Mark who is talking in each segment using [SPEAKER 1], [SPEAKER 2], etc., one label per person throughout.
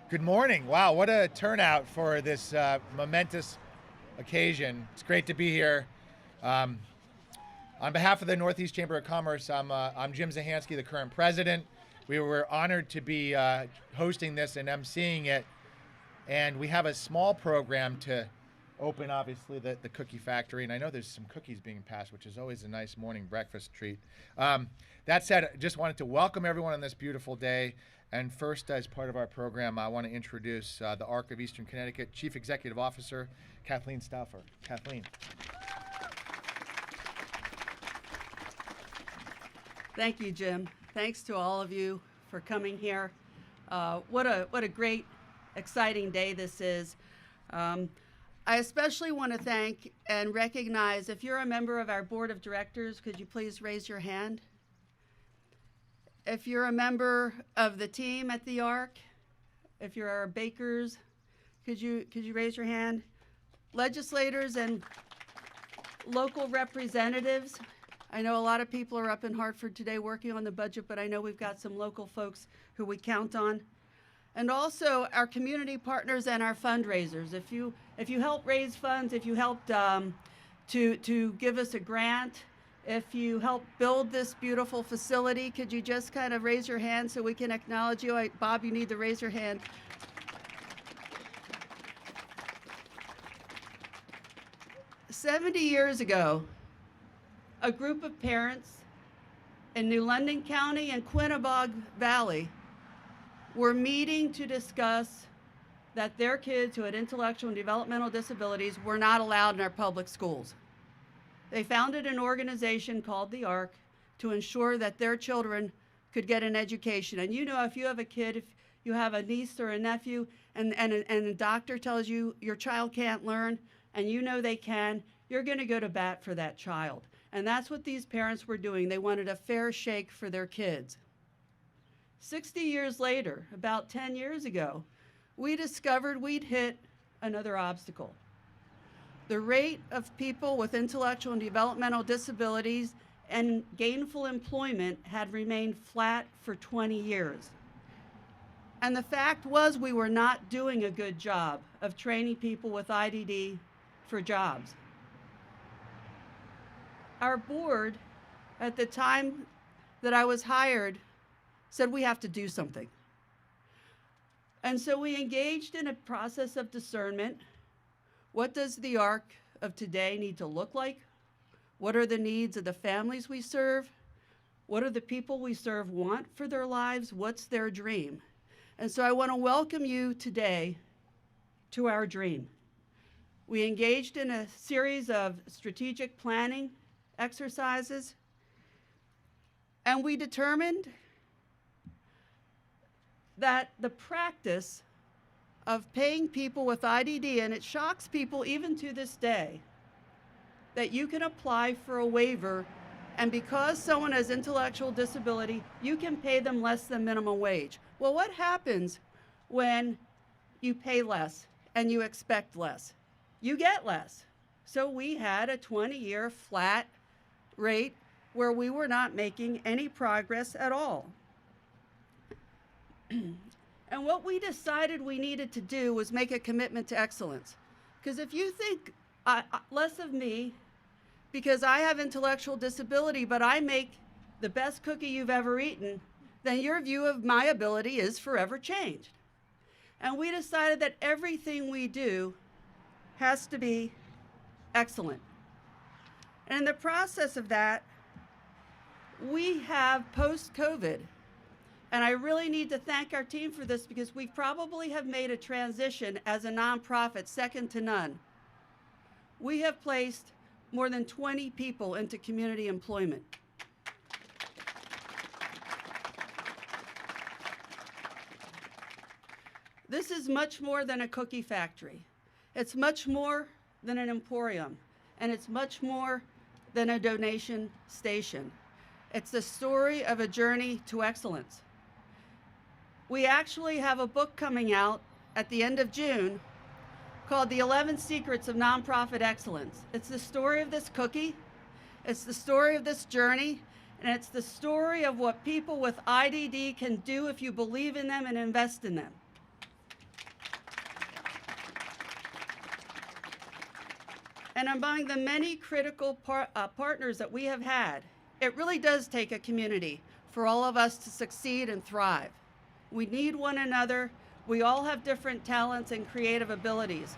[SPEAKER 1] Good morning. Wow, what a turnout for this momentous occasion. It's great to be here. Um, on behalf of the Northeast Chamber of Commerce, I'm Jim Zahansky, the current president. We were honored to be hosting this and emceeing it. And we have a small program to open, obviously, the cookie factory. And I know there's some cookies being passed, which is always a nice morning breakfast treat. That said, I just wanted to welcome everyone on this beautiful day. And first, as part of our program, I want to introduce the ARC of Eastern Connecticut Chief Executive Officer, Kathleen Stauffer. Kathleen.
[SPEAKER 2] Thank you, Jim. Thanks to all of you for coming here. What a great, exciting day this is. I especially want to thank and recognize, if you're a member of our board of directors, could you please raise your hand? If you're a member of the team at the ARC, if you're our bakers, could you raise your hand? Legislators and local representatives. I know a lot of people are up in Hartford today working on the budget, but I know we've got some local folks who we count on. And also our community partners and our fundraisers. If you help raise funds, if you helped to give us a grant, if you help build this beautiful facility, could you just kind of raise your hand so we can acknowledge you? Bob, you need to raise your hand. "70 years ago, a group of parents in New London County and Quinebaug Valley were meeting to discuss that their kids who had intellectual and developmental disabilities were not allowed in our public schools. They founded an organization called the ARC to ensure that their children could get an education. And you know, if you have a kid, if you have a niece or a nephew, and the doctor tells you your child can't learn, and you know they can, you're going to go to bat for that child. And that's what these parents were doing. They wanted a fair shake for their kids. 60 years later, about 10 years ago, we discovered we'd hit another obstacle. The rate of people with intellectual and developmental disabilities and gainful employment had remained flat for 20 years. And the fact was we were not doing a good job of training people with IDD for jobs. Our board, at the time that I was hired, said we have to do something. And so we engaged in a process of discernment. What does the ARC of today need to look like? What are the needs of the families we serve? What do the people we serve want for their lives? What's their dream? And so I want to welcome you today to our dream. We engaged in a series of strategic planning exercises, and we determined that the practice of paying people with IDD, and it shocks people even to this day, that you can apply for a waiver, and because someone has intellectual disability, you can pay them less than minimum wage. Well, what happens when you pay less and you expect less? You get less. So we had a 20-year flat rate where we were not making any progress at all. And what we decided we needed to do was make a commitment to excellence. Because if you think less of me because I have intellectual disability, but I make the best cookie you've ever eaten, then your view of my ability is forever changed. And we decided that everything we do has to be excellent. And in the process of that, we have post-COVID, and I really need to thank our team for this because we probably have made a transition as a nonprofit second to none. We have placed more than 20 people into community employment. This is much more than a cookie factory. It's much more than an emporium, and it's much more than a donation station. It's the story of a journey to excellence. We actually have a book coming out at the end of June called The 11 Secrets of Nonprofit Excellence. It's the story of this cookie, it's the story of this journey, and it's the story of what people with IDD can do if you believe in them and invest in them. And among the many critical partners that we have had, it really does take a community for all of us to succeed and thrive. We need one another. We all have different talents and creative abilities.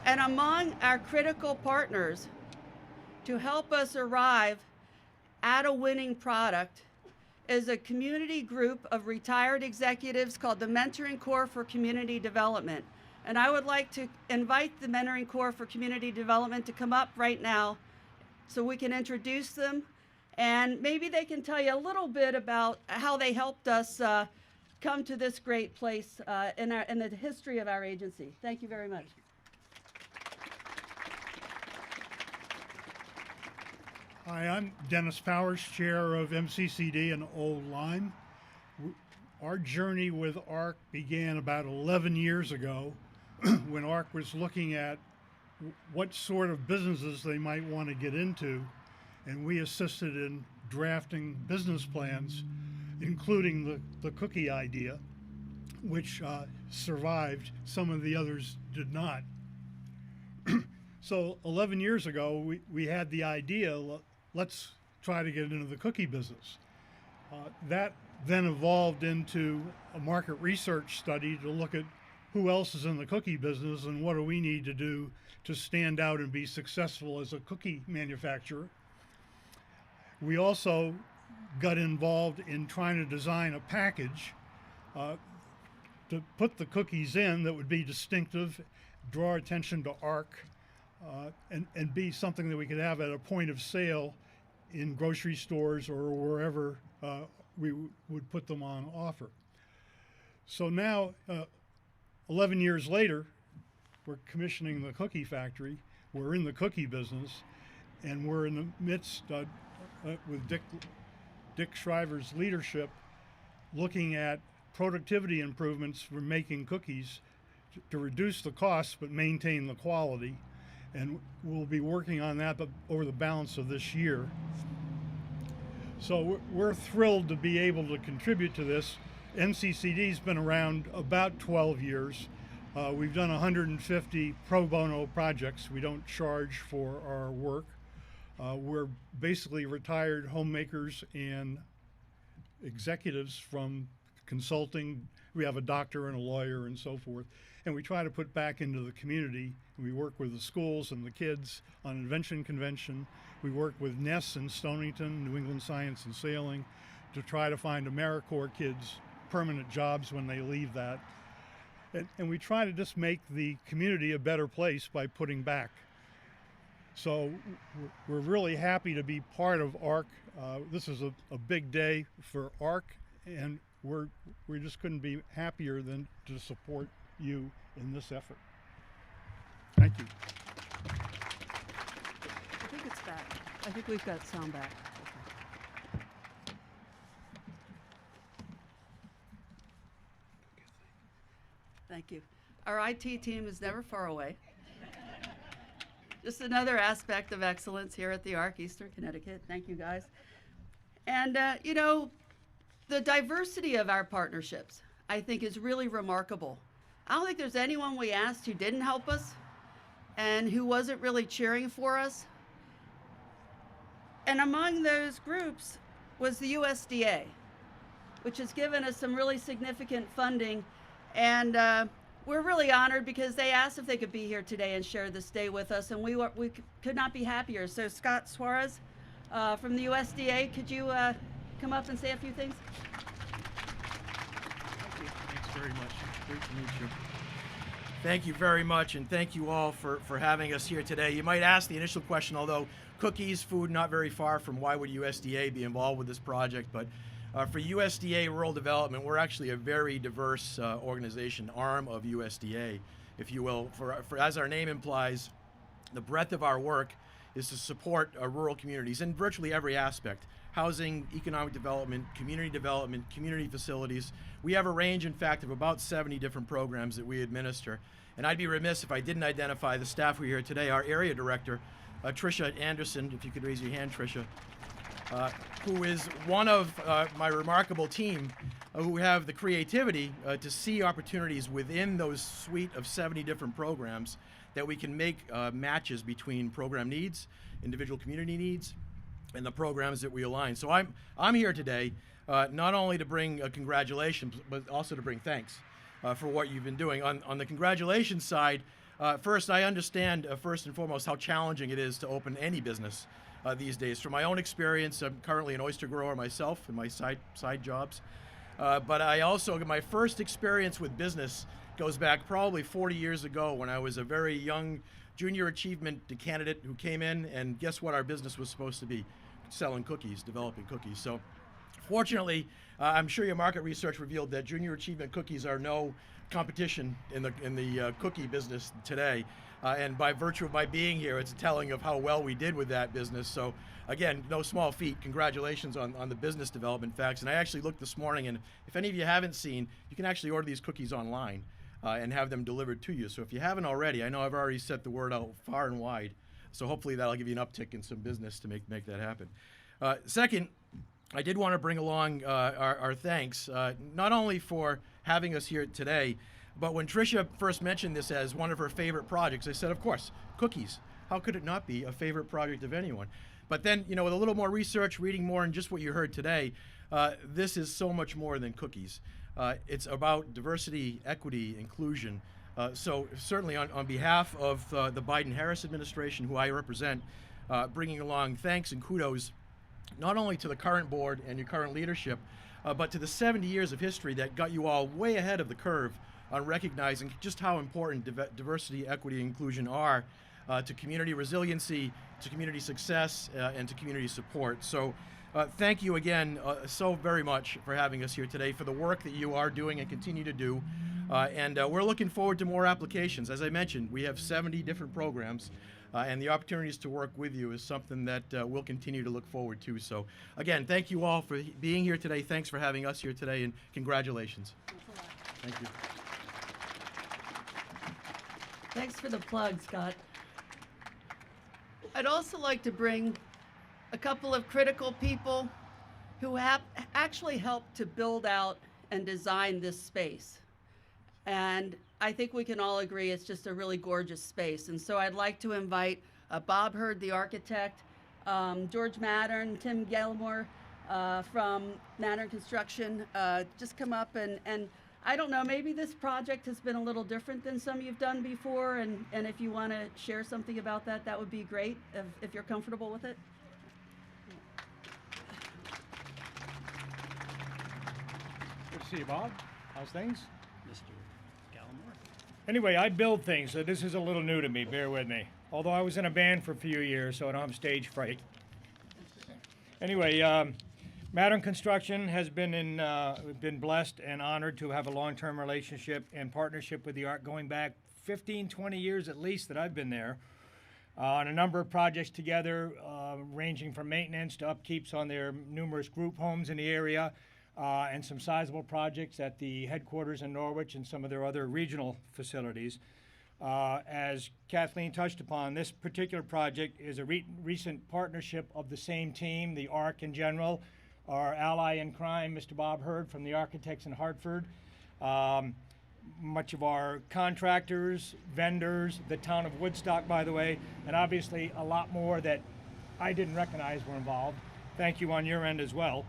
[SPEAKER 2] And among our critical partners to help us arrive at a winning product is a community group of retired executives called the Mentoring Corps for Community Development. And I would like to invite the Mentoring Corps for Community Development to come up right now so we can introduce them. And maybe they can tell you a little bit about how they helped us come to this great place in the history of our agency. Thank you very much.
[SPEAKER 3] Hi, I'm Dennis Powers, Chair of MCCD and Old Lyme. Our journey with ARC began about 11 years ago when ARC was looking at what sort of businesses they might want to get into, and we assisted in drafting business plans, including the cookie idea, which survived. Some of the others did not. So 11 years ago, we had the idea, let's try to get into the cookie business. That then evolved into a market research study to look at who else is in the cookie business and what do we need to do to stand out and be successful as a cookie manufacturer. We also got involved in trying to design a package to put the cookies in that would be distinctive, draw attention to ARC, and be something that we could have at a point of sale in grocery stores or wherever we would put them on offer. So now, 11 years later, we're commissioning the cookie factory. We're in the cookie business, and we're in the midst, with Dick Shriver's leadership, looking at productivity improvements for making cookies to reduce the costs but maintain the quality. And we'll be working on that over the balance of this year. So we're thrilled to be able to contribute to this. MCCD's been around about 12 years. We've done 150 pro bono projects. We don't charge for our work. We're basically retired homemakers and executives from consulting. We have a doctor and a lawyer and so forth. And we try to put back into the community. We work with the schools and the kids on Invention Convention. We work with NESS in Stonington, New England Science and Sailing, to try to find AmeriCorps kids permanent jobs when they leave that. And we try to just make the community a better place by putting back. So we're really happy to be part of ARC. This is a big day for ARC, and we just couldn't be happier than to support you in this effort. Thank you.
[SPEAKER 2] I think it's back. I think we've got sound back. Okay. Thank you. Our IT team is never far away. Just another aspect of excellence here at the ARC Eastern Connecticut. Thank you, guys. And, you know, the diversity of our partnerships, I think, is really remarkable. I don't think there's anyone we asked who didn't help us and who wasn't really cheering for us. And among those groups was the USDA, which has given us some really significant funding. And we're really honored because they asked if they could be here today and share this day with us, and we could not be happier. So Scott Suarez from the USDA, could you come up and say a few things?
[SPEAKER 4] Thanks very much. Great to meet you. Thank you very much, and thank you all for having us here today. You might ask the initial question, although cookies, food, not very far from why would USDA be involved with this project, but for USDA Rural Development, we're actually a very diverse organization, arm of USDA, if you will. For as our name implies, the breadth of our work is to support rural communities in virtually every aspect: housing, economic development, community facilities. We have a range, in fact, of about 70 different programs that we administer. And I'd be remiss if I didn't identify the staff who are here today. Our area director, Tricia Anderson, if you could raise your hand, Tricia, who is one of my remarkable team who have the creativity to see opportunities within those suite of 70 different programs that we can make matches between program needs, individual community needs, and the programs that we align. So I'm here today not only to bring congratulations, but also to bring thanks for what you've been doing. On the congratulations side, first, I understand first and foremost how challenging it is to open any business these days. From my own experience, I'm currently an oyster grower myself in my side jobs. But I also, my first experience with business goes back probably 40 years ago when I was a very young junior achievement candidate who came in, and guess what our business was supposed to be? Selling cookies, developing cookies. So fortunately, I'm sure your market research revealed that junior achievement cookies are no competition in the cookie business today. And by virtue of my being here, it's a telling of how well we did with that business. So again, no small feat. Congratulations on the business development facts. And I actually looked this morning, and if any of you haven't seen, you can actually order these cookies online and have them delivered to you. So if you haven't already, I know I've already set the word out far and wide. So hopefully that'll give you an uptick in some business to make that happen. Second, I did want to bring along our thanks, not only for having us here today, but when Tricia first mentioned this as one of her favorite projects, I said, of course, cookies. How could it not be a favorite project of anyone? But then, with a little more research, reading more, and just what you heard today, this is so much more than cookies. It's about diversity, equity, inclusion. So certainly on behalf of the Biden-Harris administration, who I represent, bringing along thanks and kudos not only to the current board and your current leadership, but to the 70 years of history that got you all way ahead of the curve on recognizing just how important diversity, equity, and inclusion are to community resiliency, to community success, and to community support. So thank you again so very much for having us here today, for the work that you are doing and continue to do. And we're looking forward to more applications. As I mentioned, we have 70 different programs, and the opportunities to work with you is something that we'll continue to look forward to. So again, thank you all for being here today. Thanks for having us here today, and congratulations. Thank you.
[SPEAKER 2] Thanks for the plug, Scott. I'd also like to bring a couple of critical people who have actually helped to build out and design this space. And I think we can all agree it's just a really gorgeous space. And so I'd like to invite Bob Hurd, the architect, George Mattern, Tim Gilmore from Mattern Construction, just come up and I don't know, maybe this project has been a little different than some you've done before, and if you want to share something about that, that would be great, if you're comfortable with it.
[SPEAKER 5] Good to see you, Bob. How's things?
[SPEAKER 6] Mr. Gallimore.
[SPEAKER 5] Anyway, I build things, so this is a little new to me. Bear with me. Although I was in a band for a few years, so I don't have stage fright. Anyway, Mattern Construction has been blessed and honored to have a long-term relationship and partnership with the ARC going back 15, 20 years at least that I've been there, on a number of projects together, ranging from maintenance to upkeeps on their numerous group homes in the area, and some sizable projects at the headquarters in Norwich and some of their other regional facilities. As Kathleen touched upon, this particular project is a recent partnership of the same team, the ARC in general, our ally in crime, Mr. Bob Hurd from the Architects in Hartford, much of our contractors, vendors, the town of Woodstock, by the way, and obviously a lot more that I didn't recognize were involved. Thank you on your end as well.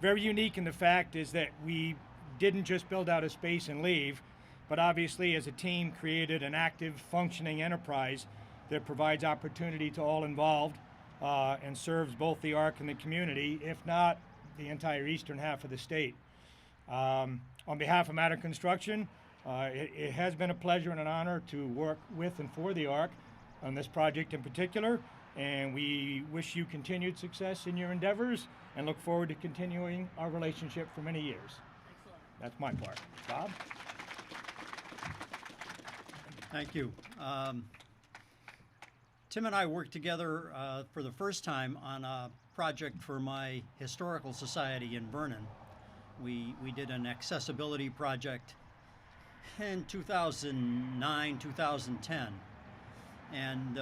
[SPEAKER 5] Very unique in the fact is that we didn't just build out a space and leave, but obviously as a team created an active, functioning enterprise that provides opportunity to all involved and serves both the ARC and the community, if not the entire eastern half of the state. On behalf of Mattern Construction, it has been a pleasure and an honor to work with and for the ARC on this project in particular, and we wish you continued success in your endeavors and look forward to continuing our relationship for many years.
[SPEAKER 2] Excellent.
[SPEAKER 5] That's my part. Bob?
[SPEAKER 6] Thank you. Tim and I worked together for the first time on a project for my historical society in Vernon. We did an accessibility project in 2009, 2010. And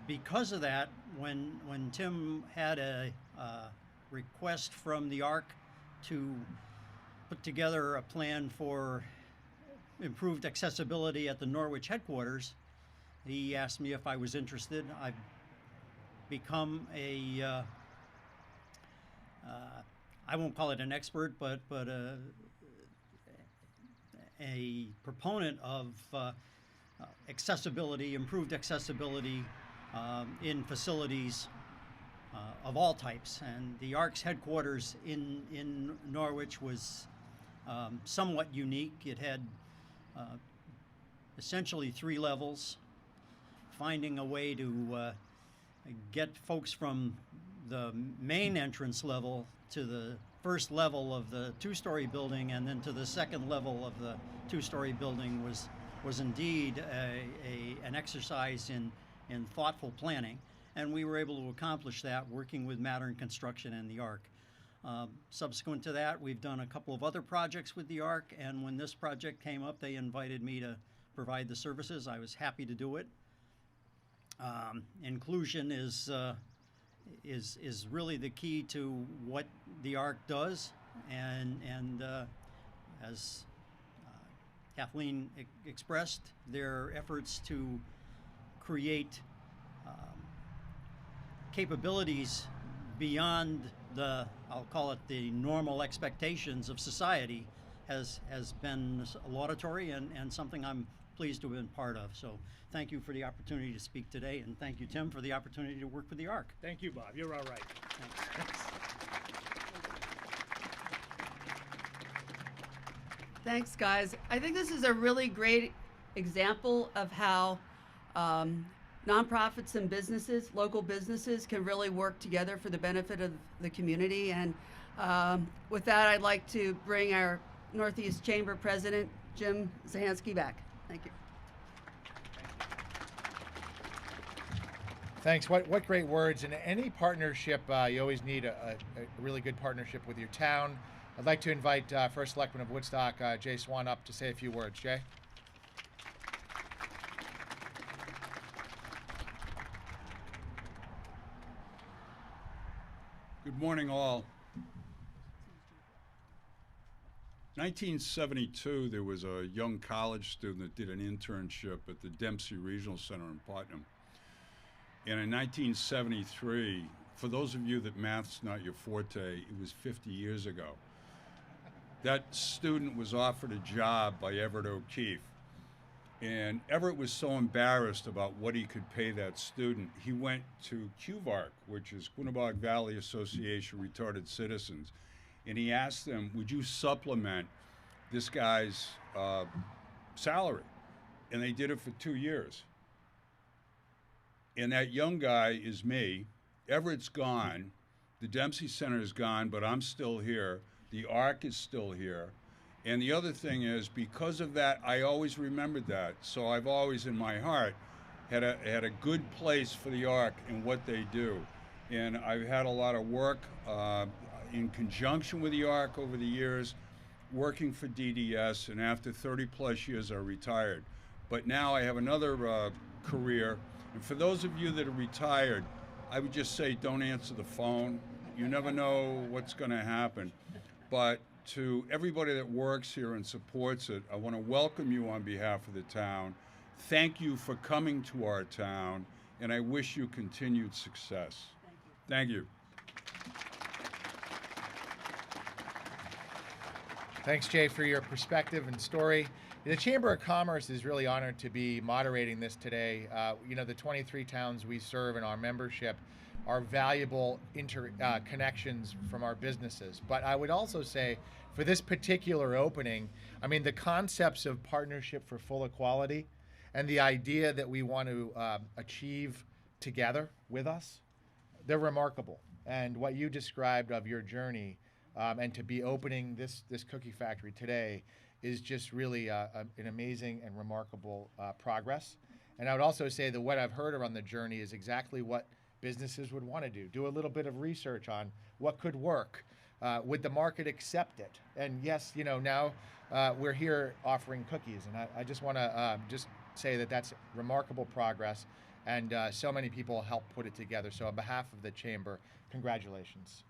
[SPEAKER 6] because of that, when Tim had a request from the ARC to put together a plan for improved accessibility at the Norwich headquarters. He asked me if I was interested. I've become I won't call it an expert, but a proponent of accessibility, improved accessibility in facilities of all types. And the ARC's headquarters in Norwich was somewhat unique. It had essentially 3 levels. Finding a way to get folks from the main entrance level to the first level of the 2-story building and then to the second level of the 2-story building was indeed an exercise in thoughtful planning, and we were able to accomplish that working with Mattern Construction and the ARC. Subsequent to that, we've done a couple of other projects with the ARC, and when this project came up, they invited me to provide the services. I was happy to do it. Inclusion is really the key to what the ARC does, and as Kathleen expressed, their efforts to create capabilities beyond the, I'll call it the normal expectations of society, has been laudatory and something I'm pleased to have been part of. So thank you for the opportunity to speak today, and thank you, Tim, for the opportunity to work with the ARC.
[SPEAKER 5] Thank you, Bob. You're all right.
[SPEAKER 2] Thanks, guys. I think this is a really great example of how nonprofits and businesses, local businesses, can really work together for the benefit of the community. And with that, I'd like to bring our Northeast Chamber President, Jim Zahansky, back. Thank you.
[SPEAKER 1] Thanks. What great words. In any partnership, you always need a really good partnership with your town. I'd like to invite First Selectman of Woodstock, Jay Swan, up to say a few words. Jay?
[SPEAKER 7] Good morning, all. 1972, there was a young college student that did an internship at the Dempsey Regional Center in Putnam. And in 1973, for those of you that math's not your forte, it was 50 years ago. That student was offered a job by Everett O'Keefe. And Everett was so embarrassed about what he could pay that student, he went to QVARC, which is Quinnebog Valley Association Retarded Citizens, and he asked them, would you supplement this guy's salary? And they did it for 2 years. And that young guy is me. Everett's gone. The Dempsey Center is gone, but I'm still here. The ARC is still here. And the other thing is, because of that, I always remembered that. So I've always, in my heart, had a good place for the ARC and what they do. And I've had a lot of work in conjunction with the ARC over the years, working for DDS, and after 30 plus years, I retired. But now I have another career. And for those of you that are retired, I would just say don't answer the phone. You never know what's going to happen. But to everybody that works here and supports it, I want to welcome you on behalf of the town. Thank you for coming to our town, and I wish you continued success. Thank you.
[SPEAKER 1] Thanks, Jay, for your perspective and story. The Chamber of Commerce is really honored to be moderating this today. You know, the 23 towns we serve in our membership are valuable connections from our businesses. But I would also say, for this particular opening, I mean, the concepts of partnership for full equality and the idea that we want to achieve together with us, they're remarkable. And what you described of your journey and to be opening this cookie factory today is just really an amazing and remarkable progress. And I would also say that what I've heard around the journey is exactly what businesses would want to do. Do a little bit of research on what could work. Would the market accept it? And yes, you know, now we're here offering cookies. And I just want to just say that that's remarkable progress. And so many people helped put it together. So on behalf of the Chamber, congratulations.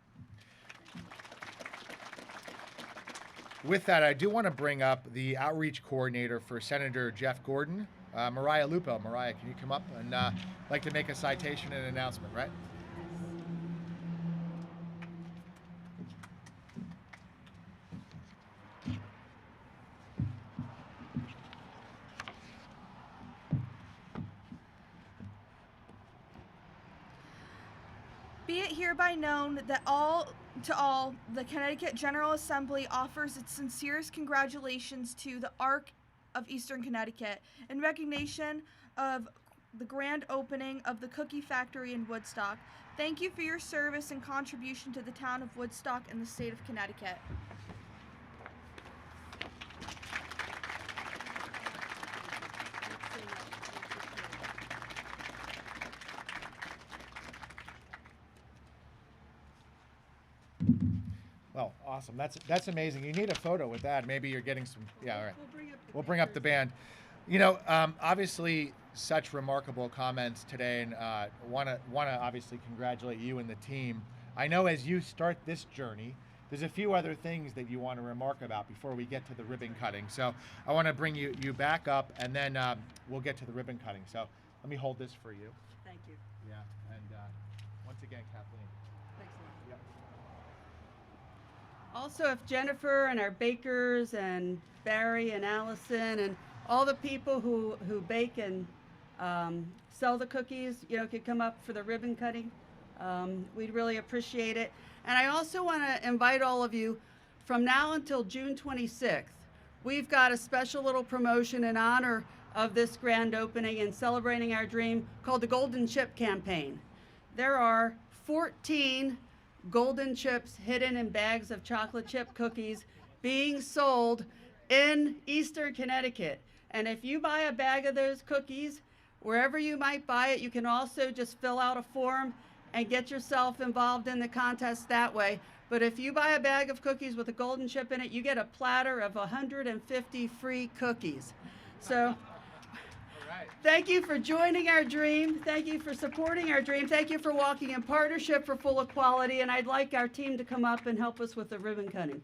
[SPEAKER 1] with that, I do want to bring up the outreach coordinator for Senator Jeff Gordon, Mariah Lupo. Mariah, can you come up and like to make a citation and announcement, right?
[SPEAKER 8] Be it hereby known that the Connecticut General Assembly offers its sincerest congratulations to the ARC of Eastern Connecticut in recognition of the grand opening of the Cookie Factory in Woodstock. Thank you for your service and contribution to the town of Woodstock and the state of Connecticut.
[SPEAKER 1] Well, awesome. That's amazing. You need a photo with that. Maybe you're getting some. Yeah, all right. We'll bring up the band. You know, obviously, such remarkable comments today, and wanna obviously congratulate you and the team. I know as you start this journey, there's a few other things that you want to remark about before we get to the ribbon cutting. So I want to bring you back up, and then we'll get to the ribbon cutting. So let me hold this for you.
[SPEAKER 2] Thank you.
[SPEAKER 1] Yeah, and once again, Kathleen.
[SPEAKER 2] Thanks a lot.
[SPEAKER 1] Yep.
[SPEAKER 2] Also, if Jennifer and our bakers and Barry and Allison and all the people who bake and sell the cookies, could come up for the ribbon cutting, we'd really appreciate it. And I also want to invite all of you, from now until June 26th, we've got a special little promotion in honor of this grand opening and celebrating our dream called the Golden Chip Campaign. There are 14 golden chips hidden in bags of chocolate chip cookies being sold in Eastern Connecticut. And if you buy a bag of those cookies, wherever you might buy it, you can also just fill out a form and get yourself involved in the contest that way. But if you buy a bag of cookies with a golden chip in it, you get a platter of 150 free cookies. So thank you for joining our dream. Thank you for supporting our dream. Thank you for walking in partnership for full equality. And I'd like our team to come up and help us with the ribbon cutting.